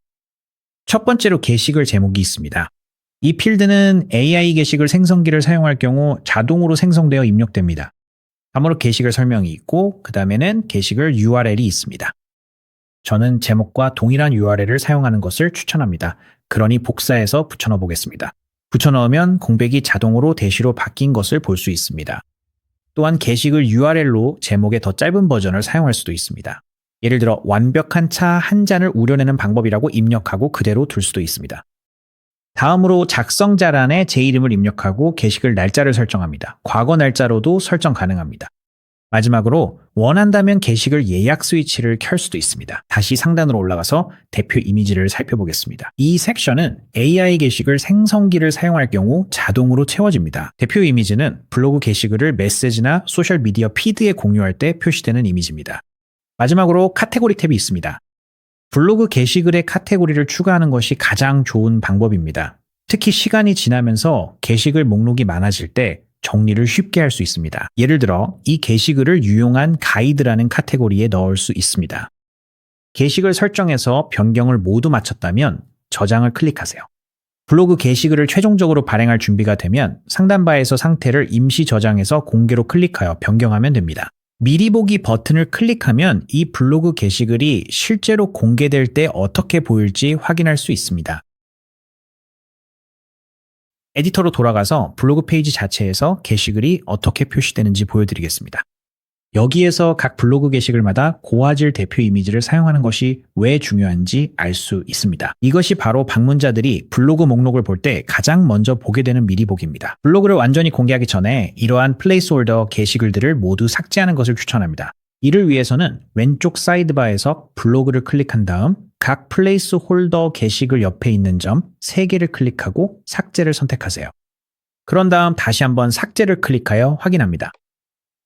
첫 번째로 게시글 제목이 있습니다. 이 필드는 AI 게시글 생성기를 사용할 경우 자동으로 생성되어 입력됩니다. 다음으로 게시글 설명이 있고 그 다음에는 게시글 URL이 있습니다. 저는 제목과 동일한 URL을 사용하는 것을 추천합니다. 그러니 복사해서 붙여넣어 보겠습니다. 붙여넣으면 공백이 자동으로 대시로 바뀐 것을 볼 수 있습니다. 또한 게시글 URL로 제목의 더 짧은 버전을 사용할 수도 있습니다. 예를 들어 완벽한 차 한 잔을 우려내는 방법이라고 입력하고 그대로 둘 수도 있습니다. 다음으로 작성자란에 제 이름을 입력하고 게시글 날짜를 설정합니다. 과거 날짜로도 설정 가능합니다. 마지막으로 원한다면 게시글 예약 스위치를 켤 수도 있습니다. 다시 상단으로 올라가서 대표 이미지를 살펴보겠습니다. 이 섹션은 AI 게시글 생성기를 사용할 경우 자동으로 채워집니다. 대표 이미지는 블로그 게시글을 메시지나 소셜미디어 피드에 공유할 때 표시되는 이미지입니다. 마지막으로 카테고리 탭이 있습니다. 블로그 게시글에 카테고리를 추가하는 것이 가장 좋은 방법입니다. 특히 시간이 지나면서 게시글 목록이 많아질 때 정리를 쉽게 할 수 있습니다. 예를 들어 이 게시글을 유용한 가이드라는 카테고리에 넣을 수 있습니다. 게시글 설정에서 변경을 모두 마쳤다면 저장을 클릭하세요. 블로그 게시글을 최종적으로 발행할 준비가 되면 상단바에서 상태를 임시 저장해서 공개로 클릭하여 변경하면 됩니다. 미리 보기 버튼을 클릭하면 이 블로그 게시글이 실제로 공개될 때 어떻게 보일지 확인할 수 있습니다. 에디터로 돌아가서 블로그 페이지 자체에서 게시글이 어떻게 표시되는지 보여드리겠습니다. 여기에서 각 블로그 게시글마다 고화질 대표 이미지를 사용하는 것이 왜 중요한지 알 수 있습니다. 이것이 바로 방문자들이 블로그 목록을 볼 때 가장 먼저 보게 되는 미리 보기입니다. 블로그를 완전히 공개하기 전에 이러한 플레이스홀더 게시글들을 모두 삭제하는 것을 추천합니다. 이를 위해서는 왼쪽 사이드바에서 블로그를 클릭한 다음 각 플레이스홀더 게시글 옆에 있는 점 3개를 클릭하고 삭제를 선택하세요. 그런 다음 다시 한번 삭제를 클릭하여 확인합니다.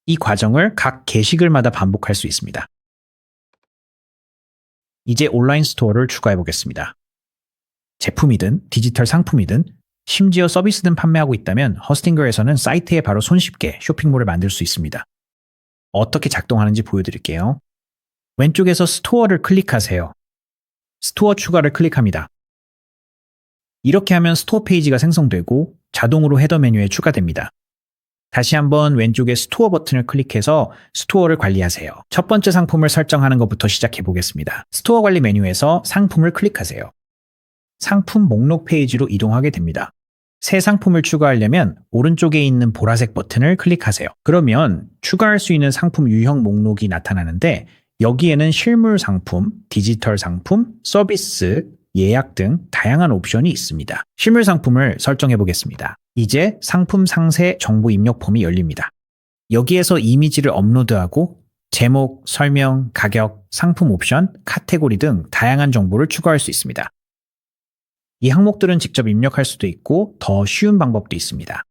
이 과정을 각 게시글마다 반복할 수 있습니다. 이제 온라인 스토어를 추가해 보겠습니다. 제품이든 디지털 상품이든 심지어 서비스든 판매하고 있다면 허스팅글에서는 사이트에 바로 손쉽게 쇼핑몰을 만들 수 있습니다. 어떻게 작동하는지 보여드릴게요. 왼쪽에서 스토어를 클릭하세요. 스토어 추가를 클릭합니다. 이렇게 하면 스토어 페이지가 생성되고 자동으로 헤더 메뉴에 추가됩니다. 다시 한번 왼쪽에 스토어 버튼을 클릭해서 스토어를 관리하세요. 첫 번째 상품을 설정하는 것부터 시작해 보겠습니다. 스토어 관리 메뉴에서 상품을 클릭하세요. 상품 목록 페이지로 이동하게 됩니다. 새 상품을 추가하려면 오른쪽에 있는 보라색 버튼을 클릭하세요. 그러면 추가할 수 있는 상품 유형 목록이 나타나는데 여기에는 실물 상품, 디지털 상품, 서비스, 예약 등 다양한 옵션이 있습니다. 실물 상품을 설정해 보겠습니다. 이제 상품 상세 정보 입력 폼이 열립니다. 여기에서 이미지를 업로드하고 제목, 설명, 가격, 상품 옵션, 카테고리 등 다양한 정보를 추가할 수 있습니다. 이 항목들은 직접 입력할 수도 있고 더 쉬운 방법도 있습니다.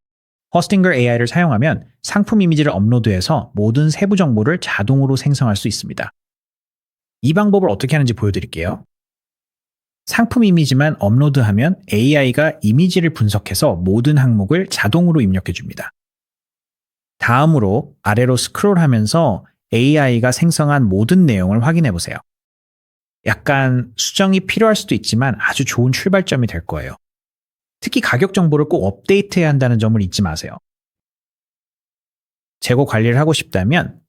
허스팅글 AI를 사용하면 상품 이미지를 업로드해서 모든 세부 정보를 자동으로 생성할 수 있습니다. 이 방법을 어떻게 하는지 보여드릴게요. 상품 이미지만 업로드하면 AI가 이미지를 분석해서 모든 항목을 자동으로 입력해 줍니다. 다음으로 아래로 스크롤하면서 AI가 생성한 모든 내용을 확인해 보세요. 약간 수정이 필요할 수도 있지만 아주 좋은 출발점이 될 거예요. 특히 가격 정보를 꼭 업데이트해야 한다는 점을 잊지 마세요. 재고 관리를 하고 싶다면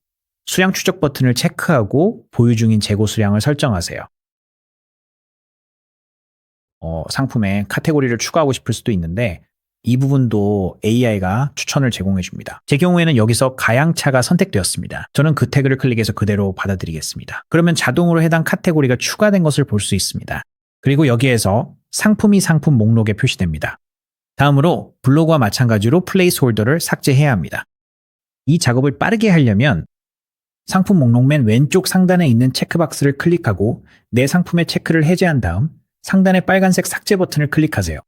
수량 추적 버튼을 체크하고 보유 중인 재고 수량을 설정하세요. 상품에 카테고리를 추가하고 싶을 수도 있는데 이 부분도 AI가 추천을 제공해 줍니다. 제 경우에는 여기서 가양차가 선택되었습니다. 저는 그 태그를 클릭해서 그대로 받아들이겠습니다. 그러면 자동으로 해당 카테고리가 추가된 것을 볼 수 있습니다. 그리고 여기에서 상품이 상품 목록에 표시됩니다. 다음으로 블로그와 마찬가지로 플레이스홀더를 삭제해야 합니다. 이 작업을 빠르게 하려면 상품 목록 맨 왼쪽 상단에 있는 체크박스를 클릭하고 내 상품의 체크를 해제한 다음 상단의 빨간색 삭제 버튼을 클릭하세요.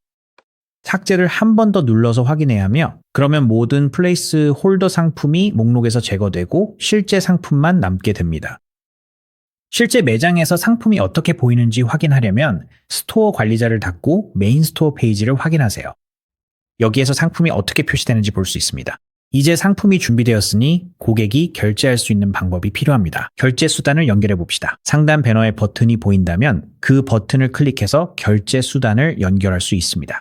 삭제를 한 번 더 눌러서 확인해야 하며 그러면 모든 플레이스 홀더 상품이 목록에서 제거되고 실제 상품만 남게 됩니다. 실제 매장에서 상품이 어떻게 보이는지 확인하려면 스토어 관리자를 닫고 메인 스토어 페이지를 확인하세요. 여기에서 상품이 어떻게 표시되는지 볼 수 있습니다. 이제 상품이 준비되었으니 고객이 결제할 수 있는 방법이 필요합니다. 결제 수단을 연결해 봅시다. 상단 배너에 버튼이 보인다면 그 버튼을 클릭해서 결제 수단을 연결할 수 있습니다.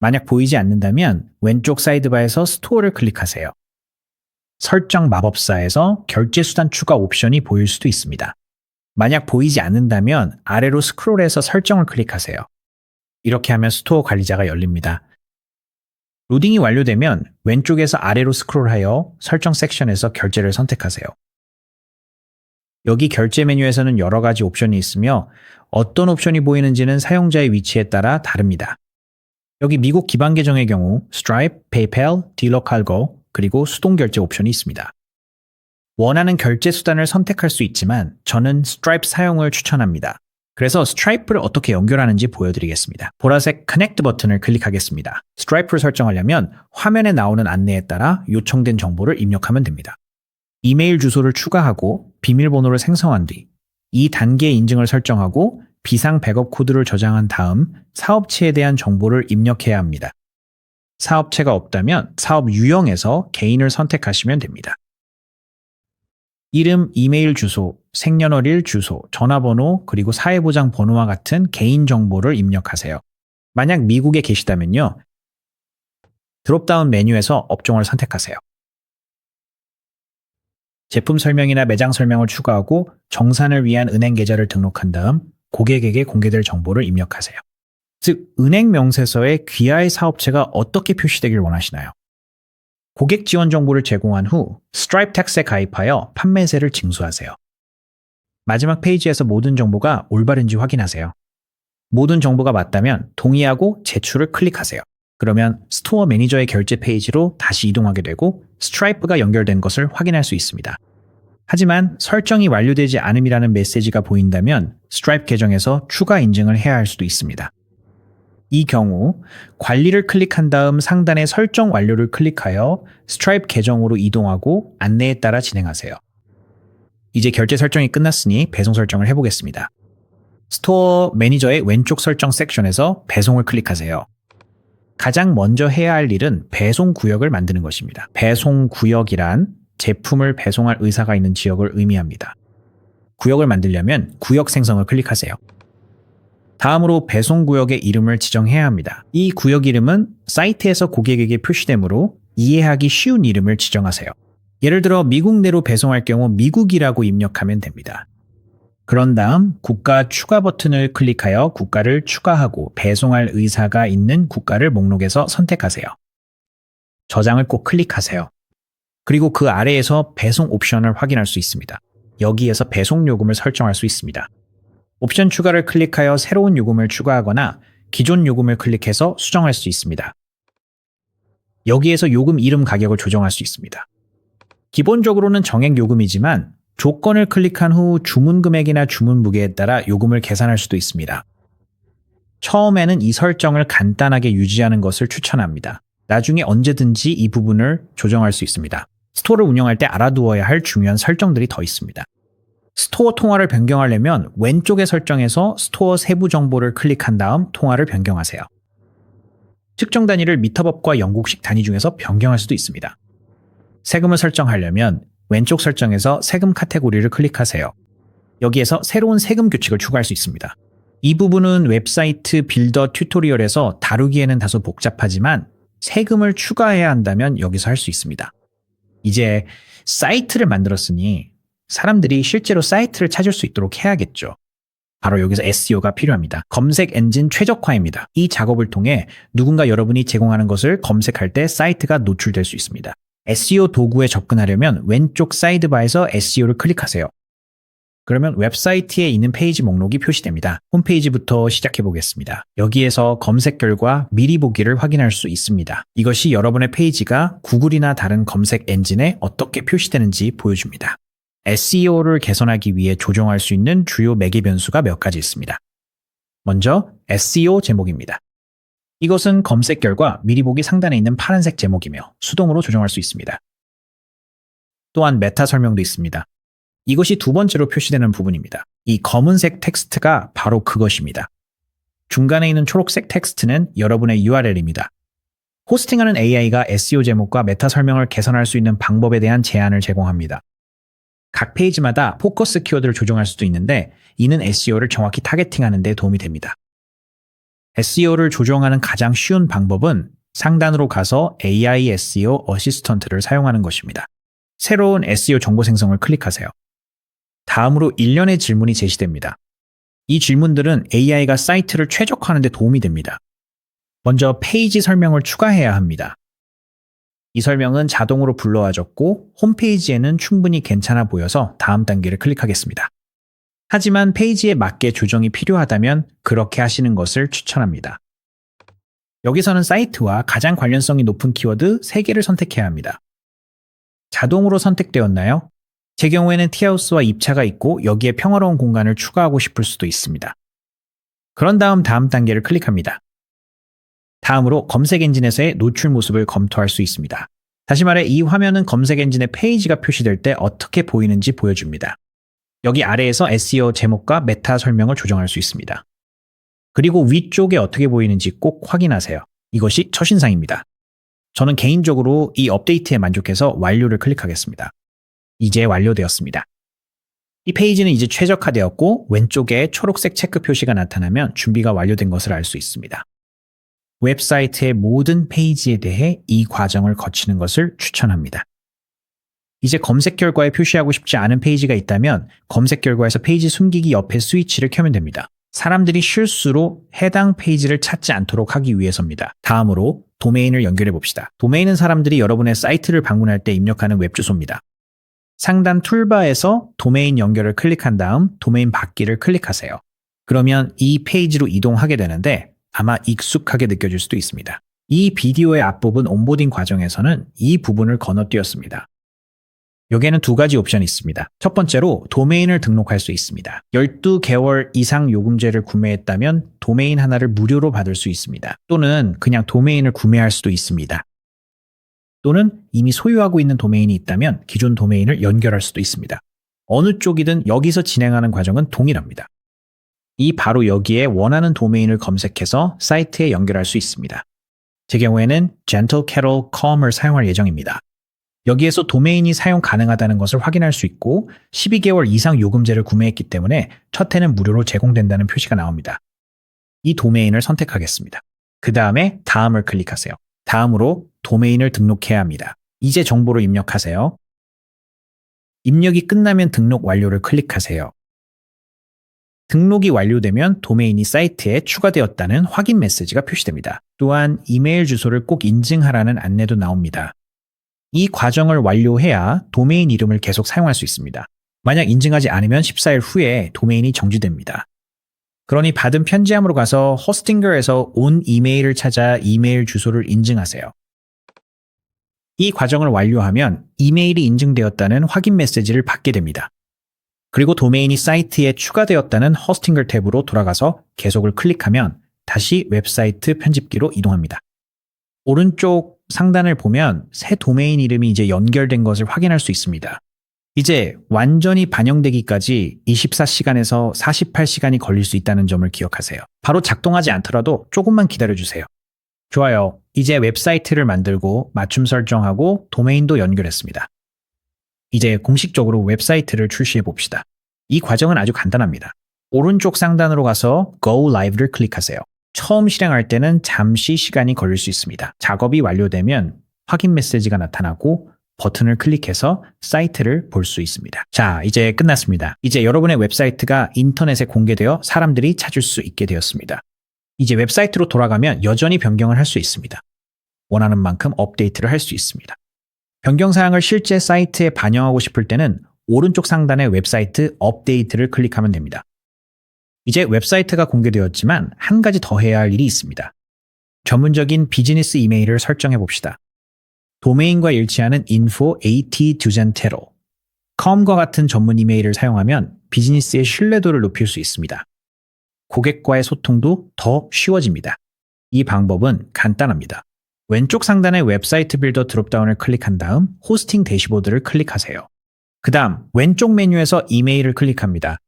만약 보이지 않는다면 왼쪽 사이드바에서 스토어를 클릭하세요. 설정 마법사에서 결제 수단 추가 옵션이 보일 수도 있습니다. 만약 보이지 않는다면 아래로 스크롤해서 설정을 클릭하세요. 이렇게 하면 스토어 관리자가 열립니다. 로딩이 완료되면 왼쪽에서 아래로 스크롤하여 설정 섹션에서 결제를 선택하세요. 여기 결제 메뉴에서는 여러 가지 옵션이 있으며 어떤 옵션이 보이는지는 사용자의 위치에 따라 다릅니다. 여기 미국 기반 계정의 경우 Stripe, PayPal, 딜러 칼고, 그리고 수동 결제 옵션이 있습니다. 원하는 결제 수단을 선택할 수 있지만 저는 Stripe 사용을 추천합니다. 그래서 스트라이프를 어떻게 연결하는지 보여드리겠습니다. 보라색 Connect 버튼을 클릭하겠습니다. 스트라이프를 설정하려면 화면에 나오는 안내에 따라 요청된 정보를 입력하면 됩니다. 이메일 주소를 추가하고 비밀번호를 생성한 뒤 2단계 인증을 설정하고 비상 백업 코드를 저장한 다음 사업체에 대한 정보를 입력해야 합니다. 사업체가 없다면 사업 유형에서 개인을 선택하시면 됩니다. 이름, 이메일 주소, 생년월일 주소, 전화번호, 그리고 사회보장 번호와 같은 개인 정보를 입력하세요. 만약 미국에 계시다면요. 드롭다운 메뉴에서 업종을 선택하세요. 제품 설명이나 매장 설명을 추가하고 정산을 위한 은행 계좌를 등록한 다음 고객에게 공개될 정보를 입력하세요. 즉, 은행 명세서에 귀하의 사업체가 어떻게 표시되길 원하시나요? 고객 지원 정보를 제공한 후 스트라이프 텍스에 가입하여 판매세를 징수하세요. 마지막 페이지에서 모든 정보가 올바른지 확인하세요. 모든 정보가 맞다면 동의하고 제출을 클릭하세요. 그러면 스토어 매니저의 결제 페이지로 다시 이동하게 되고 스트라이프가 연결된 것을 확인할 수 있습니다. 하지만 설정이 완료되지 않음이라는 메시지가 보인다면 스트라이프 계정에서 추가 인증을 해야 할 수도 있습니다. 이 경우 관리를 클릭한 다음 상단의 설정 완료를 클릭하여 스트라이프 계정으로 이동하고 안내에 따라 진행하세요. 이제 결제 설정이 끝났으니 배송 설정을 해보겠습니다. 스토어 매니저의 왼쪽 설정 섹션에서 배송을 클릭하세요. 가장 먼저 해야 할 일은 배송 구역을 만드는 것입니다. 배송 구역이란 제품을 배송할 의사가 있는 지역을 의미합니다. 구역을 만들려면 구역 생성을 클릭하세요. 다음으로 배송 구역의 이름을 지정해야 합니다. 이 구역 이름은 사이트에서 고객에게 표시되므로 이해하기 쉬운 이름을 지정하세요. 예를 들어 미국 내로 배송할 경우 미국이라고 입력하면 됩니다. 그런 다음 국가 추가 버튼을 클릭하여 국가를 추가하고 배송할 의사가 있는 국가를 목록에서 선택하세요. 저장을 꼭 클릭하세요. 그리고 그 아래에서 배송 옵션을 확인할 수 있습니다. 여기에서 배송 요금을 설정할 수 있습니다. 옵션 추가를 클릭하여 새로운 요금을 추가하거나 기존 요금을 클릭해서 수정할 수 있습니다. 여기에서 요금 이름 가격을 조정할 수 있습니다. 기본적으로는 정액 요금이지만 조건을 클릭한 후 주문 금액이나 주문 무게에 따라 요금을 계산할 수도 있습니다. 처음에는 이 설정을 간단하게 유지하는 것을 추천합니다. 나중에 언제든지 이 부분을 조정할 수 있습니다. 스토어를 운영할 때 알아두어야 할 중요한 설정들이 더 있습니다. 스토어 통화를 변경하려면 왼쪽의 설정에서 스토어 세부 정보를 클릭한 다음 통화를 변경하세요. 측정 단위를 미터법과 영국식 단위 중에서 변경할 수도 있습니다. 세금을 설정하려면 왼쪽 설정에서 세금 카테고리를 클릭하세요. 여기에서 새로운 세금 규칙을 추가할 수 있습니다. 이 부분은 웹사이트 빌더 튜토리얼에서 다루기에는 다소 복잡하지만 세금을 추가해야 한다면 여기서 할 수 있습니다. 이제 사이트를 만들었으니 사람들이 실제로 사이트를 찾을 수 있도록 해야겠죠. 바로 여기서 SEO가 필요합니다. 검색 엔진 최적화입니다. 이 작업을 통해 누군가 여러분이 제공하는 것을 검색할 때 사이트가 노출될 수 있습니다. SEO 도구에 접근하려면 왼쪽 사이드바에서 SEO를 클릭하세요. 그러면 웹사이트에 있는 페이지 목록이 표시됩니다. 홈페이지부터 시작해 보겠습니다. 여기에서 검색 결과 미리 보기를 확인할 수 있습니다. 이것이 여러분의 페이지가 구글이나 다른 검색 엔진에 어떻게 표시되는지 보여줍니다. SEO를 개선하기 위해 조정할 수 있는 주요 매개 변수가 몇 가지 있습니다. 먼저 SEO 제목입니다. 이것은 검색 결과 미리 보기 상단에 있는 파란색 제목이며 수동으로 조정할 수 있습니다. 또한 메타 설명도 있습니다. 이것이 두 번째로 표시되는 부분입니다. 이 검은색 텍스트가 바로 그것입니다. 중간에 있는 초록색 텍스트는 여러분의 URL입니다. 호스팅하는 AI가 SEO 제목과 메타 설명을 개선할 수 있는 방법에 대한 제안을 제공합니다. 각 페이지마다 포커스 키워드를 조정할 수도 있는데 이는 SEO를 정확히 타겟팅하는 데 도움이 됩니다. SEO를 조정하는 가장 쉬운 방법은 상단으로 가서 AI SEO 어시스턴트를 사용하는 것입니다. 새로운 SEO 정보 생성을 클릭하세요. 다음으로 일련의 질문이 제시됩니다. 이 질문들은 AI가 사이트를 최적화하는 데 도움이 됩니다. 먼저 페이지 설명을 추가해야 합니다. 이 설명은 자동으로 불러와졌고 홈페이지에는 충분히 괜찮아 보여서 다음 단계를 클릭하겠습니다. 하지만 페이지에 맞게 조정이 필요하다면 그렇게 하시는 것을 추천합니다. 여기서는 사이트와 가장 관련성이 높은 키워드 3개를 선택해야 합니다. 자동으로 선택되었나요? 제 경우에는 티하우스와 입차가 있고 여기에 평화로운 공간을 추가하고 싶을 수도 있습니다. 그런 다음 단계를 클릭합니다. 다음으로 검색 엔진에서의 노출 모습을 검토할 수 있습니다. 다시 말해 이 화면은 검색 엔진의 페이지가 표시될 때 어떻게 보이는지 보여줍니다. 여기 아래에서 SEO 제목과 메타 설명을 조정할 수 있습니다. 그리고 위쪽에 어떻게 보이는지 꼭 확인하세요. 이것이 첫인상입니다. 저는 개인적으로 이 업데이트에 만족해서 완료를 클릭하겠습니다. 이제 완료되었습니다. 이 페이지는 이제 최적화되었고 왼쪽에 초록색 체크 표시가 나타나면 준비가 완료된 것을 알 수 있습니다. 웹사이트의 모든 페이지에 대해 이 과정을 거치는 것을 추천합니다. 이제 검색 결과에 표시하고 싶지 않은 페이지가 있다면 검색 결과에서 페이지 숨기기 옆에 스위치를 켜면 됩니다. 사람들이 실수로 해당 페이지를 찾지 않도록 하기 위해서입니다. 다음으로 도메인을 연결해 봅시다. 도메인은 사람들이 여러분의 사이트를 방문할 때 입력하는 웹 주소입니다. 상단 툴바에서 도메인 연결을 클릭한 다음 도메인 받기를 클릭하세요. 그러면 이 페이지로 이동하게 되는데 아마 익숙하게 느껴질 수도 있습니다. 이 비디오의 앞부분 온보딩 과정에서는 이 부분을 건너뛰었습니다. 여기에는 2가지 옵션이 있습니다. 첫 번째로 도메인을 등록할 수 있습니다. 12개월 이상 요금제를 구매했다면 도메인 하나를 무료로 받을 수 있습니다. 또는 그냥 도메인을 구매할 수도 있습니다. 또는 이미 소유하고 있는 도메인이 있다면 기존 도메인을 연결할 수도 있습니다. 어느 쪽이든 여기서 진행하는 과정은 동일합니다. 바로 여기에 원하는 도메인을 검색해서 사이트에 연결할 수 있습니다. 제 경우에는 gentlekettle.com을 사용할 예정입니다. 여기에서 도메인이 사용 가능하다는 것을 확인할 수 있고 12개월 이상 요금제를 구매했기 때문에 첫 해는 무료로 제공된다는 표시가 나옵니다. 이 도메인을 선택하겠습니다. 그 다음에 다음을 클릭하세요. 다음으로 도메인을 등록해야 합니다. 이제 정보를 입력하세요. 입력이 끝나면 등록 완료를 클릭하세요. 등록이 완료되면 도메인이 사이트에 추가되었다는 확인 메시지가 표시됩니다. 또한 이메일 주소를 꼭 인증하라는 안내도 나옵니다. 이 과정을 완료해야 도메인 이름을 계속 사용할 수 있습니다. 만약 인증하지 않으면 14일 후에 도메인이 정지됩니다. 그러니 받은 편지함으로 가서 호스팅거에서 온 이메일을 찾아 이메일 주소를 인증하세요. 이 과정을 완료하면 이메일이 인증되었다는 확인 메시지를 받게 됩니다. 그리고 도메인이 사이트에 추가되었다는 호스팅거 탭으로 돌아가서 계속을 클릭하면 다시 웹사이트 편집기로 이동합니다. 오른쪽 상단을 보면 새 도메인 이름이 이제 연결된 것을 확인할 수 있습니다. 이제 완전히 반영되기까지 24시간에서 48시간이 걸릴 수 있다는 점을 기억하세요. 바로 작동하지 않더라도 조금만 기다려주세요. 좋아요. 이제 웹사이트를 만들고 맞춤 설정하고 도메인도 연결했습니다. 이제 공식적으로 웹사이트를 출시해 봅시다. 이 과정은 아주 간단합니다. 오른쪽 상단으로 가서 Go Live를 클릭하세요. 처음 실행할 때는 잠시 시간이 걸릴 수 있습니다. 작업이 완료되면 확인 메시지가 나타나고 버튼을 클릭해서 사이트를 볼 수 있습니다. 자, 이제 끝났습니다. 이제 여러분의 웹사이트가 인터넷에 공개되어 사람들이 찾을 수 있게 되었습니다. 이제 웹사이트로 돌아가면 여전히 변경을 할 수 있습니다. 원하는 만큼 업데이트를 할 수 있습니다. 변경 사항을 실제 사이트에 반영하고 싶을 때는 오른쪽 상단의 웹사이트 업데이트를 클릭하면 됩니다. 이제 웹사이트가 공개되었지만 한 가지 더 해야 할 일이 있습니다. 전문적인 비즈니스 이메일을 설정해 봅시다. 도메인과 일치하는 info at2gentero, com과 같은 전문 이메일을 사용하면 비즈니스의 신뢰도를 높일 수 있습니다. 고객과의 소통도 더 쉬워집니다. 이 방법은 간단합니다. 왼쪽 상단의 웹사이트 빌더 드롭다운을 클릭한 다음 호스팅 대시보드를 클릭하세요. 그 다음 왼쪽 메뉴에서 이메일을 클릭합니다.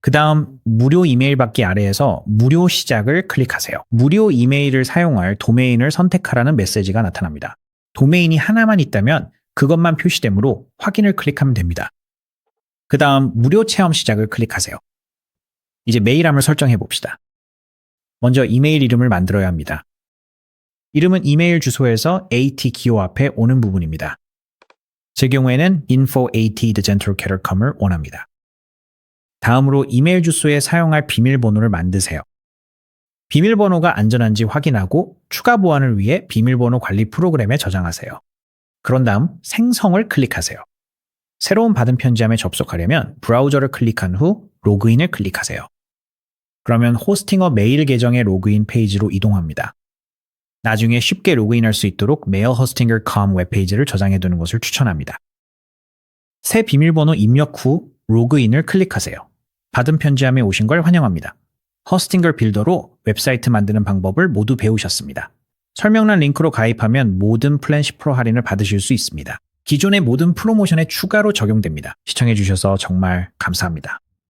그 다음 무료 이메일 받기 아래에서 무료 시작을 클릭하세요. 무료 이메일을 사용할 도메인을 선택하라는 메시지가 나타납니다. 도메인이 하나만 있다면 그것만 표시되므로 확인을 클릭하면 됩니다. 그 다음 무료 체험 시작을 클릭하세요. 이제 메일함을 설정해 봅시다. 먼저 이메일 이름을 만들어야 합니다. 이름은 이메일 주소에서 at 기호 앞에 오는 부분입니다. 제 경우에는 info@thegentlekettle.com을 원합니다. 다음으로 이메일 주소에 사용할 비밀번호를 만드세요. 비밀번호가 안전한지 확인하고 추가 보안을 위해 비밀번호 관리 프로그램에 저장하세요. 그런 다음 생성을 클릭하세요. 새로운 받은 편지함에 접속하려면 브라우저를 클릭한 후 로그인을 클릭하세요. 그러면 호스팅어 메일 계정의 로그인 페이지로 이동합니다. 나중에 쉽게 로그인할 수 있도록 mailhostinger.com 웹페이지를 저장해두는 것을 추천합니다. 새 비밀번호 입력 후 로그인을 클릭하세요. 받은 편지함에 오신 걸 환영합니다. 허스팅걸 빌더로 웹사이트 만드는 방법을 모두 배우셨습니다. 설명란 링크로 가입하면 모든 플랜 10% 할인을 받으실 수 있습니다. 기존의 모든 프로모션에 추가로 적용됩니다. 시청해주셔서 정말 감사합니다.